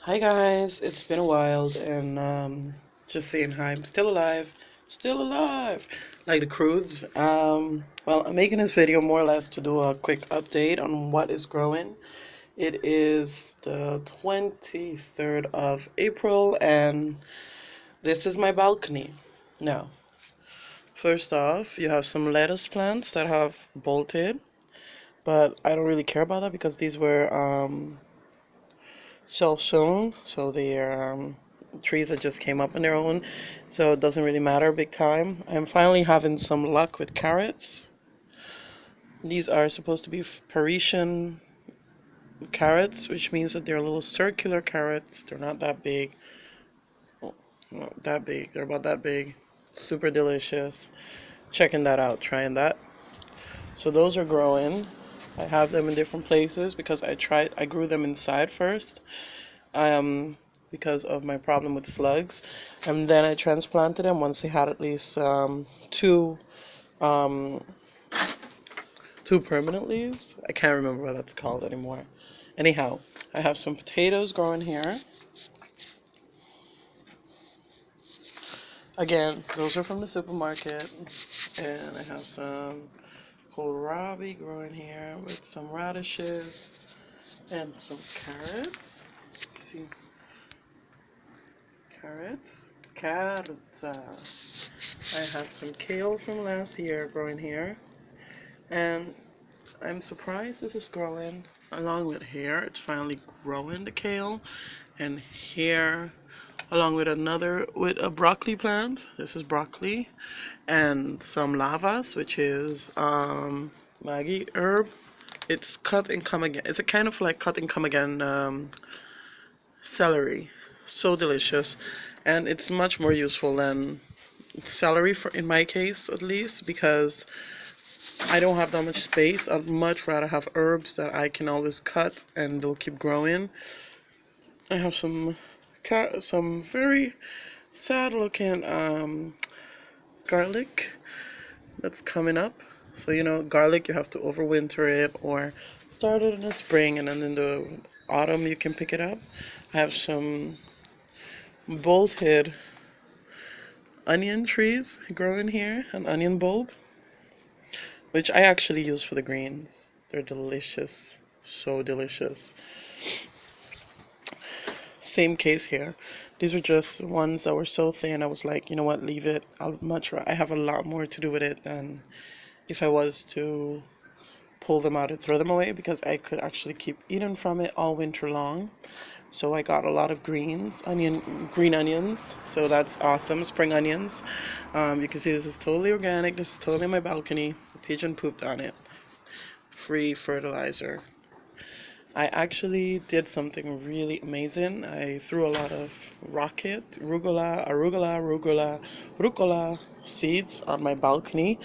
Hi guys, it's been a while and just saying hi. I'm still alive, like the crudes. Well, I'm making this video more or less to do a quick update on what is growing. It is the 23rd of April and this is my balcony. Now, first off, you have some lettuce plants that have bolted, but I don't really care about that because these were self-sown, so they are trees that just came up on their own, so it doesn't really matter big time. I'm finally having some luck with carrots. These are supposed to be Parisian carrots, which means that they're little circular carrots. They're not that big. Oh, not that big. They're about that big. Super delicious. Checking that out, trying that. So those are growing. I have them in different places because I grew them inside first. Because of my problem with slugs, and then I transplanted them once they had at least um, two permanent leaves. I can't remember what that's called anymore. Anyhow, I have some potatoes growing here. Again, those are from the supermarket, and I have some kohlrabi growing here with some radishes and some carrots. Let's see, carrots. I have some kale from last year growing here, and I'm surprised this is growing along with here. It's finally growing, the kale, and here along with with a broccoli plant. This is broccoli and some lavas, which is Maggie herb. It's cut and come again. It's a kind of like cut and come again celery. So delicious, and it's much more useful than celery for in my case at least because I don't have that much space. I'd much rather have herbs that I can always cut and they'll keep growing. I have some very sad looking garlic that's coming up. So you know, garlic you have to overwinter it or start it in the spring and then in the autumn you can pick it up. I have some bolted onion trees growing here, an onion bulb, which I actually use for the greens. They're delicious, so delicious. Same case here. These were just ones that were so thin. I was like, you know what, leave it. I have a lot more to do with it than if I was to pull them out and throw them away because I could actually keep eating from it all winter long. So I got a lot of green onions. So that's awesome. Spring onions. You can see this is totally organic. This is totally my balcony. A pigeon pooped on it. Free fertilizer. I actually did something really amazing. I threw a lot of rucola seeds on my balcony.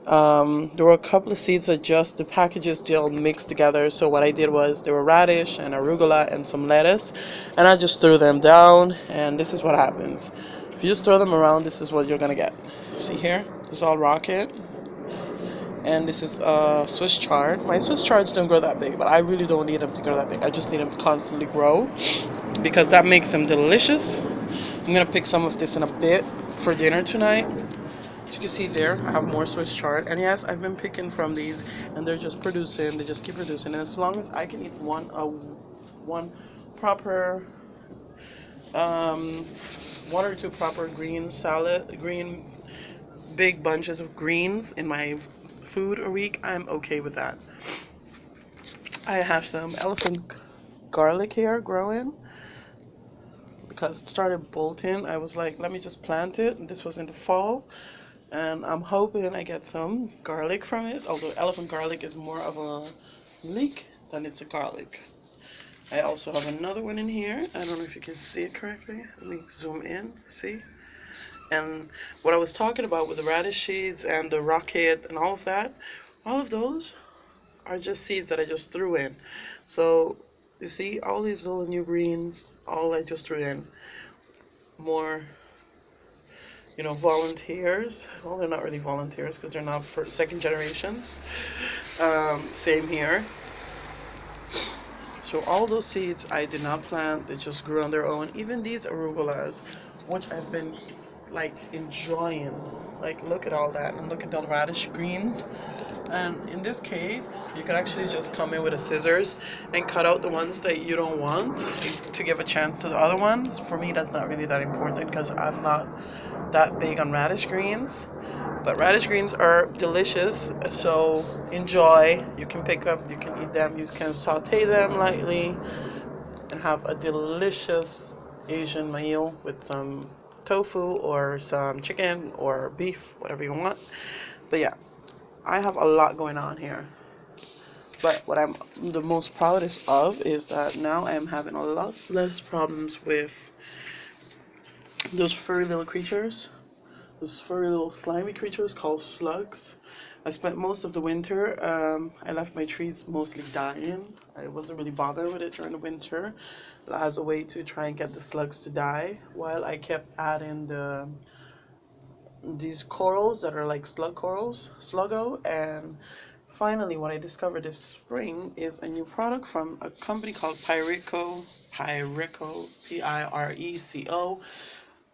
There were a couple of seeds that just the packages still mixed together. So what I did was there were radish and arugula and some lettuce, and I just threw them down. And this is what happens. If you just throw them around, this is what you're gonna get. See here? This is all rocket and this is Swiss chard. My Swiss chards don't grow that big, but I really don't need them to grow that big. I just need them to constantly grow because that makes them delicious. I'm gonna pick some of this in a bit for dinner tonight. As you can see there, I have more Swiss chard, and yes, I've been picking from these, and they're just producing. They just keep producing, and as long as I can eat one proper um, one or two proper green big bunches of greens in my food a week, I'm okay with that. I have some elephant garlic here growing because it started bolting. I was like, let me just plant it. And this was in the fall, and I'm hoping I get some garlic from it. Although elephant garlic is more of a leek than it's a garlic. I also have another one in here. I don't know if you can see it correctly. Let me zoom in. See? And what I was talking about with the radish seeds and the rocket and all of that, all of those are just seeds that I just threw in. So you see all these little new greens, all I just threw in. More, volunteers. Well, they're not really volunteers because they're not second generations. Same here. So all those seeds I did not plant, they just grew on their own. Even these arugulas, which I've been like enjoying. Like look at all that, and look at the radish greens. And in this case, you can actually just come in with a scissors and cut out the ones that you don't want to give a chance to the other ones. For me, that's not really that important because I'm not that big on radish greens. But radish greens are delicious, so enjoy. You can pick up, you can eat them, you can saute them lightly and have a delicious Asian meal with some tofu or some chicken or beef, whatever you want. But yeah, I have a lot going on here. But what I'm the most proudest of is that now I'm having a lot less problems with those furry little creatures. Those furry little slimy creatures called slugs. I spent most of the winter, I left my trees mostly dying. I wasn't really bothered with it during the winter as a way to try and get the slugs to die, while I kept adding these corals that are like slug corals, sluggo. And finally what I discovered this spring is a new product from a company called Pyreco, Pireco,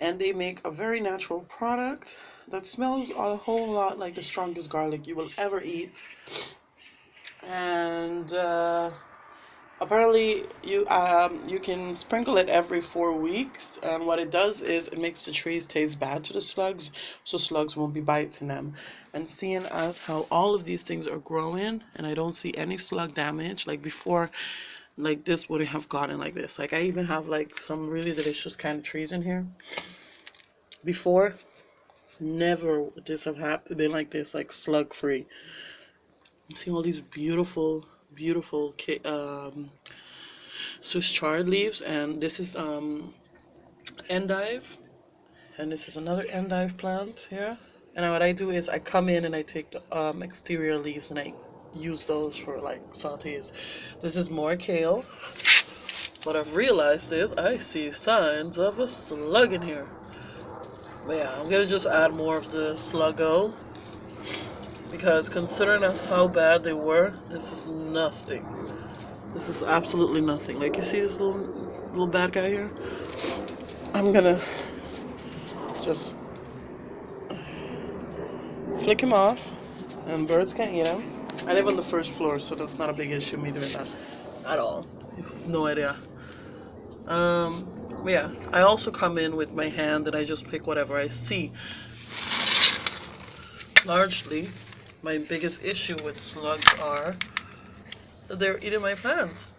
and they make a very natural product that smells a whole lot like the strongest garlic you will ever eat. And apparently you can sprinkle it every 4 weeks, and what it does is it makes the trees taste bad to the slugs, so slugs won't be biting them. And seeing as how all of these things are growing and I don't see any slug damage, like before, like this wouldn't have gotten like this. Like I even have like some really delicious kind of trees in here. Before, never would this have been like this, like slug free. See all these beautiful, beautiful Swiss chard leaves, and this is endive, and this is another endive plant here. And what I do is I come in and I take the exterior leaves and I use those for like sautés. This is more kale. What I've realized is I see signs of a slug in here. But yeah, I'm gonna just add more of the sluggo, because considering how bad they were, this is nothing. This is absolutely nothing. Like you see this little bad guy here? I'm gonna just flick him off, and birds can't eat him. I live on the first floor, so that's not a big issue me doing that at all. You have no idea. But yeah, I also come in with my hand and I just pick whatever I see. Largely, my biggest issue with slugs are that they're eating my plants.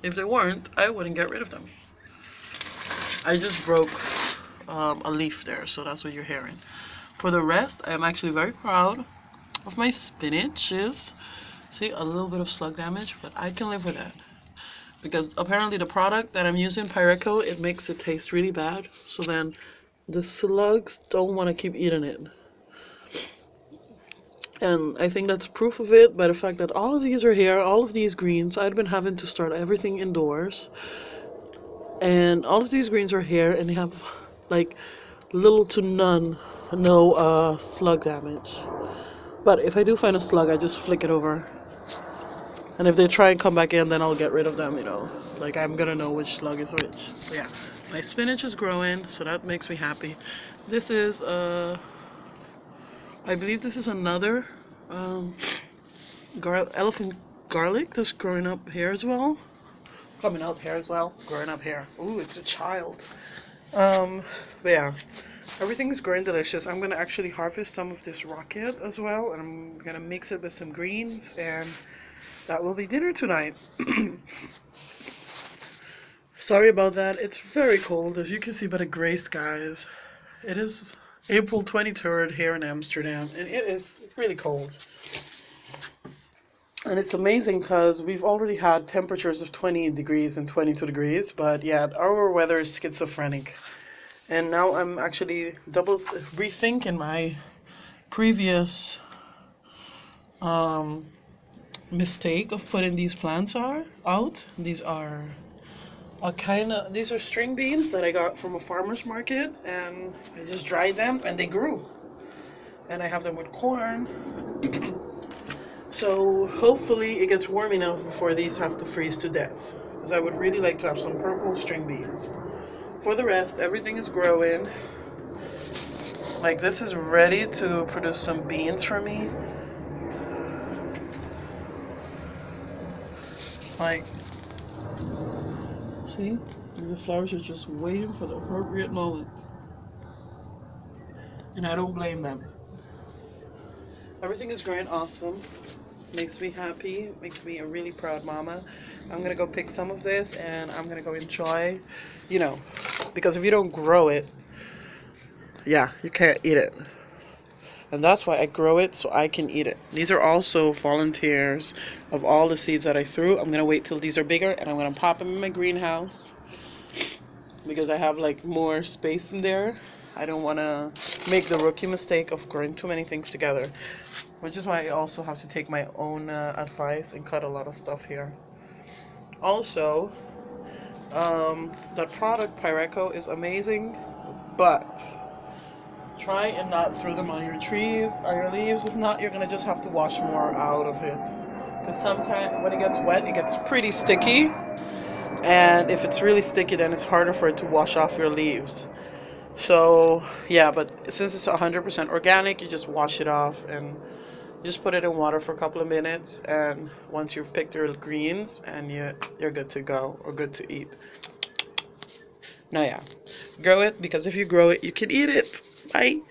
If they weren't, I wouldn't get rid of them. I just broke a leaf there, so that's what you're hearing. For the rest, I am actually very proud of my spinaches. See, a little bit of slug damage, but I can live with that. Because apparently the product that I'm using, Pyreco, it makes it taste really bad. So then the slugs don't want to keep eating it. And I think that's proof of it by the fact that all of these are here, all of these greens. I'd been having to start everything indoors. And all of these greens are here and they have like little to no slug damage. But if I do find a slug, I just flick it over. And if they try and come back in, then I'll get rid of them, you know. Like, I'm gonna know which slug is which. So yeah, my spinach is growing, so that makes me happy. This is, I believe this is another elephant garlic that's growing up here as well. Coming up here as well, growing up here. Ooh, it's a child. But yeah, everything is growing delicious. I'm gonna actually harvest some of this rocket as well, and I'm gonna mix it with some greens, and that will be dinner tonight. Sorry about that. It's very cold, as you can see by the gray skies. It is April 23rd here in Amsterdam, and it is really cold. And it's amazing because we've already had temperatures of 20 degrees and 22 degrees, but yeah, our weather is schizophrenic. And now I'm actually rethinking my previous mistake of putting these plants out. These are these are string beans that I got from a farmer's market, and I just dried them and they grew. And I have them with corn. So hopefully it gets warm enough before these have to freeze to death. Because I would really like to have some purple string beans. For the rest, everything is growing. Like this is ready to produce some beans for me. Like, see? The flowers are just waiting for the appropriate moment. And I don't blame them. Everything is growing awesome. Makes me happy. Makes me a really proud mama. I'm gonna go pick some of this and I'm gonna go enjoy, you know, because if you don't grow it, yeah, you can't eat it. And that's why I grow it so I can eat it. These are also volunteers of all the seeds that I threw. I'm gonna wait till these are bigger and I'm gonna pop them in my greenhouse because I have like more space in there. I don't want to make the rookie mistake of growing too many things together, which is why I also have to take my own advice and cut a lot of stuff here. Also, that product Pyreco is amazing, but try and not throw them on your trees or your leaves. If not, you're gonna just have to wash more out of it. Because sometimes when it gets wet, it gets pretty sticky, and if it's really sticky, then it's harder for it to wash off your leaves. So yeah, but since it's 100% organic, you just wash it off and just put it in water for a couple of minutes, and once you've picked your greens, and you're good to go or good to eat. Now yeah, grow it because if you grow it, you can eat it. Bye.